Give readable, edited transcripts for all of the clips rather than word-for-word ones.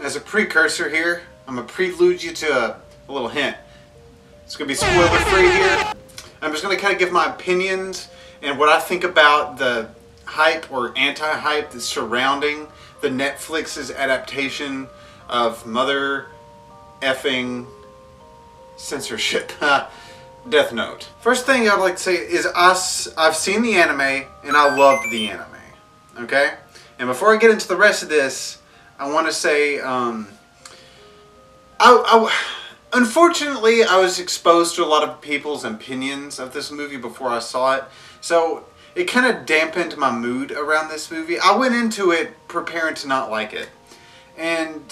As a precursor here, I'm going to prelude you to a little hint. It's going to be spoiler free here. I'm just going to kind of give my opinions and what I think about the hype or anti-hype that's surrounding the Netflix's adaptation of mother effing censorship. Death Note. First thing I'd like to say is I've seen the anime and I loved the anime. Okay? And before I get into the rest of this, I want to say unfortunately I was exposed to a lot of people's opinions of this movie before I saw it. So it kind of dampened my mood around this movie. I went into it preparing to not like it. And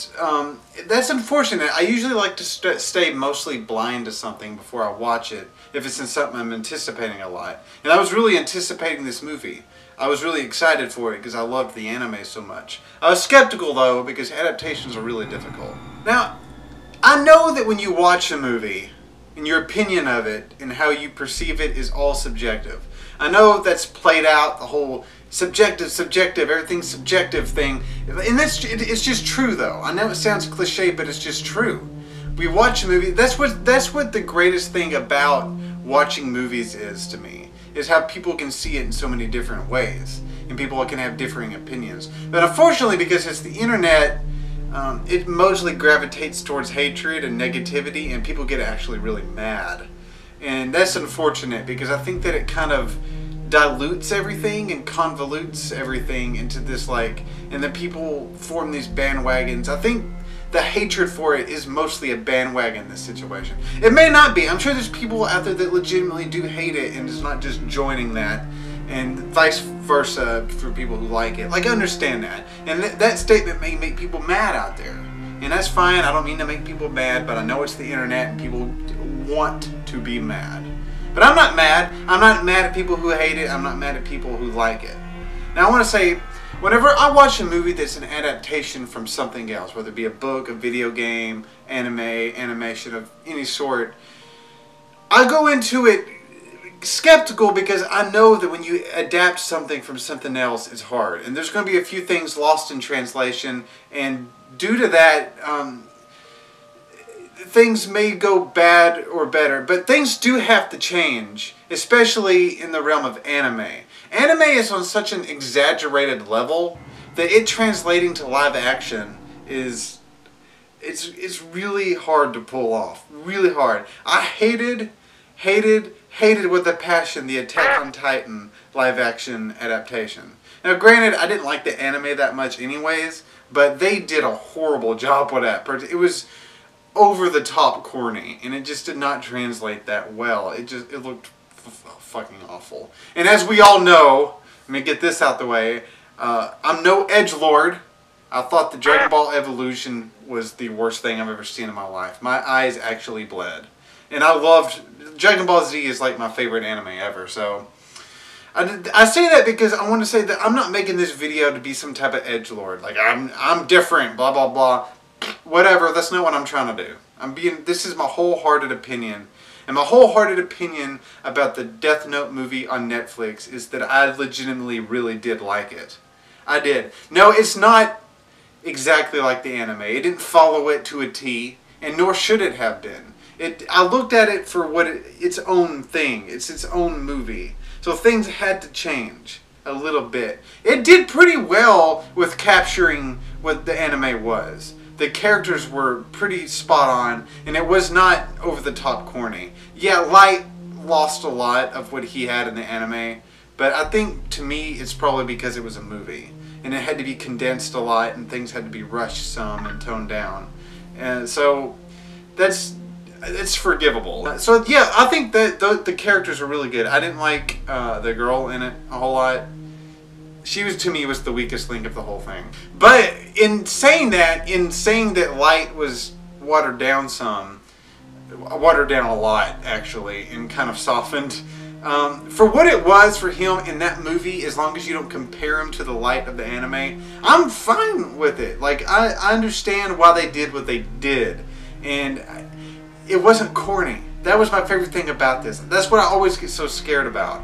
that's unfortunate. I usually like to stay mostly blind to something before I watch it, if it's in something I'm anticipating a lot. And I was really anticipating this movie. I was really excited for it because I loved the anime so much. I was skeptical though because adaptations are really difficult. Now, I know that when you watch a movie, and your opinion of it and how you perceive it is all subjective. I know that's played out, the whole subjective, everything's subjective thing. And it's just true though. I know it sounds cliche, but it's just true. We watch a movie, that's what the greatest thing about watching movies is to me, is how people can see it in so many different ways. And people can have differing opinions. But unfortunately, because it's the internet, it mostly gravitates towards hatred and negativity, and people get actually really mad. And that's unfortunate because I think that it kind of dilutes everything and convolutes everything into this and then people form these bandwagons. I think the hatred for it is mostly a bandwagon in this situation. It may not be. I'm sure there's people out there that legitimately do hate it and is not just joining that, and vice versa for people who like it. I understand that. And that statement may make people mad out there. And that's fine. I don't mean to make people mad, but I know it's the internet and people want to be mad. But I'm not mad. I'm not mad at people who hate it. I'm not mad at people who like it. Now I want to say, whenever I watch a movie that's an adaptation from something else, whether it be a book, a video game, anime, animation of any sort, I go into it skeptical because I know that when you adapt something from something else, it's hard. And there's going to be a few things lost in translation, and due to that, things may go bad or better. But things do have to change, especially in the realm of anime. Anime is on such an exaggerated level that it translating to live action is it's really hard to pull off. Really hard. I hated with a passion the Attack on Titan live action adaptation. Now granted, I didn't like the anime that much anyways, but they did a horrible job with that. It was over the top corny, and it just did not translate that well. It looked fucking awful. And as we all know, let me get this out the way, I'm no edgelord. I thought the Dragon Ball Evolution was the worst thing I've ever seen in my life. My eyes actually bled. And I loved... Dragon Ball Z is like my favorite anime ever, so... I say that because I want to say that I'm not making this video to be some type of edgelord. I'm different, blah, blah, blah. Whatever, that's not what I'm trying to do. This is my wholehearted opinion. And my wholehearted opinion about the Death Note movie on Netflix is that I legitimately really did like it. I did. No, it's not exactly like the anime. It didn't follow it to a T, and nor should it have been. I looked at it for what its own thing. It's its own movie. So things had to change a little bit. It did pretty well with capturing what the anime was. The characters were pretty spot on, and it was not over the top corny. Yeah, Light lost a lot of what he had in the anime, but I think to me it's probably because it was a movie, and it had to be condensed a lot, and things had to be rushed some and toned down. And so it's forgivable. So yeah, I think that the characters are really good. I didn't like the girl in it a whole lot. She to me was the weakest link of the whole thing. But in saying that Light was watered down a lot actually, and kind of softened. For what it was for him in that movie, as long as you don't compare him to the Light of the anime, I'm fine with it. I understand why they did what they did, and it wasn't corny. That was my favorite thing about this. That's what I always get so scared about.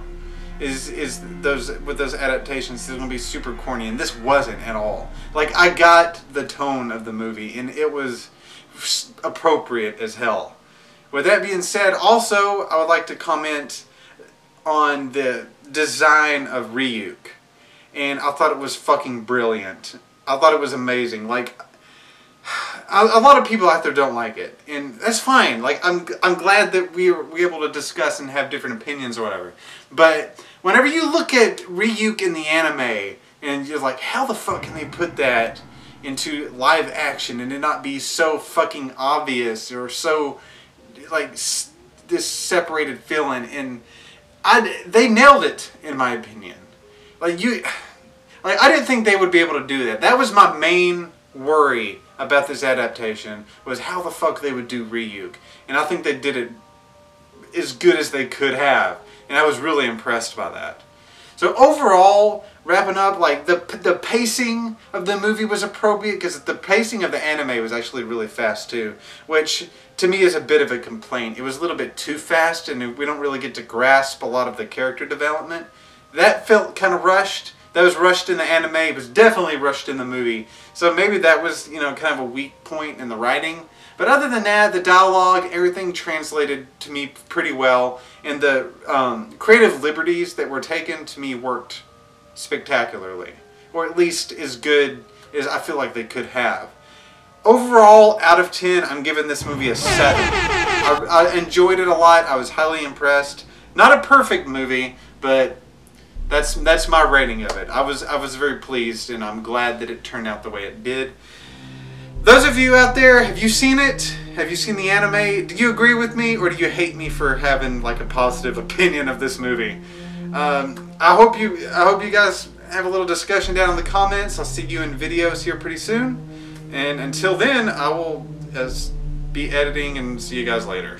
is those with those adaptations is gonna be super corny, and this wasn't at all. Like, I got the tone of the movie, and it was appropriate as hell. With that being said, also I would like to comment on the design of Ryuk, and I thought it was fucking brilliant. I thought it was amazing. Like, a lot of people out there don't like it, and that's fine. Like, I'm glad that we're able to discuss and have different opinions or whatever. But whenever you look at Ryuk in the anime, and you're like, how the fuck can they put that into live action and it not be so fucking obvious or so like this separated feeling? And they nailed it, in my opinion. Like, I didn't think they would be able to do that. That was my main worry about this adaptation, was how the fuck they would do Ryuk. And I think they did it as good as they could have. And I was really impressed by that. So overall, wrapping up, like, the pacing of the movie was appropriate, because the pacing of the anime was actually really fast too, which to me is a bit of a complaint. It was a little bit too fast, and we don't really get to grasp a lot of the character development. That felt kind of rushed. That was rushed in the anime. It was definitely rushed in the movie. So maybe that was, you know, kind of a weak point in the writing. But other than that, the dialogue, everything translated to me pretty well. And the creative liberties that were taken, to me, worked spectacularly. Or at least as good as I feel like they could have. Overall, out of 10, I'm giving this movie a 7. I enjoyed it a lot. I was highly impressed. Not a perfect movie, but that's my rating of it. I was very pleased, and I'm glad that it turned out the way it did. Those of you out there, have you seen it? Have you seen the anime? Do you agree with me, or do you hate me for having like a positive opinion of this movie? I hope you guys have a little discussion down in the comments. I'll see you in videos here pretty soon. And until then, I will be editing, and see you guys later.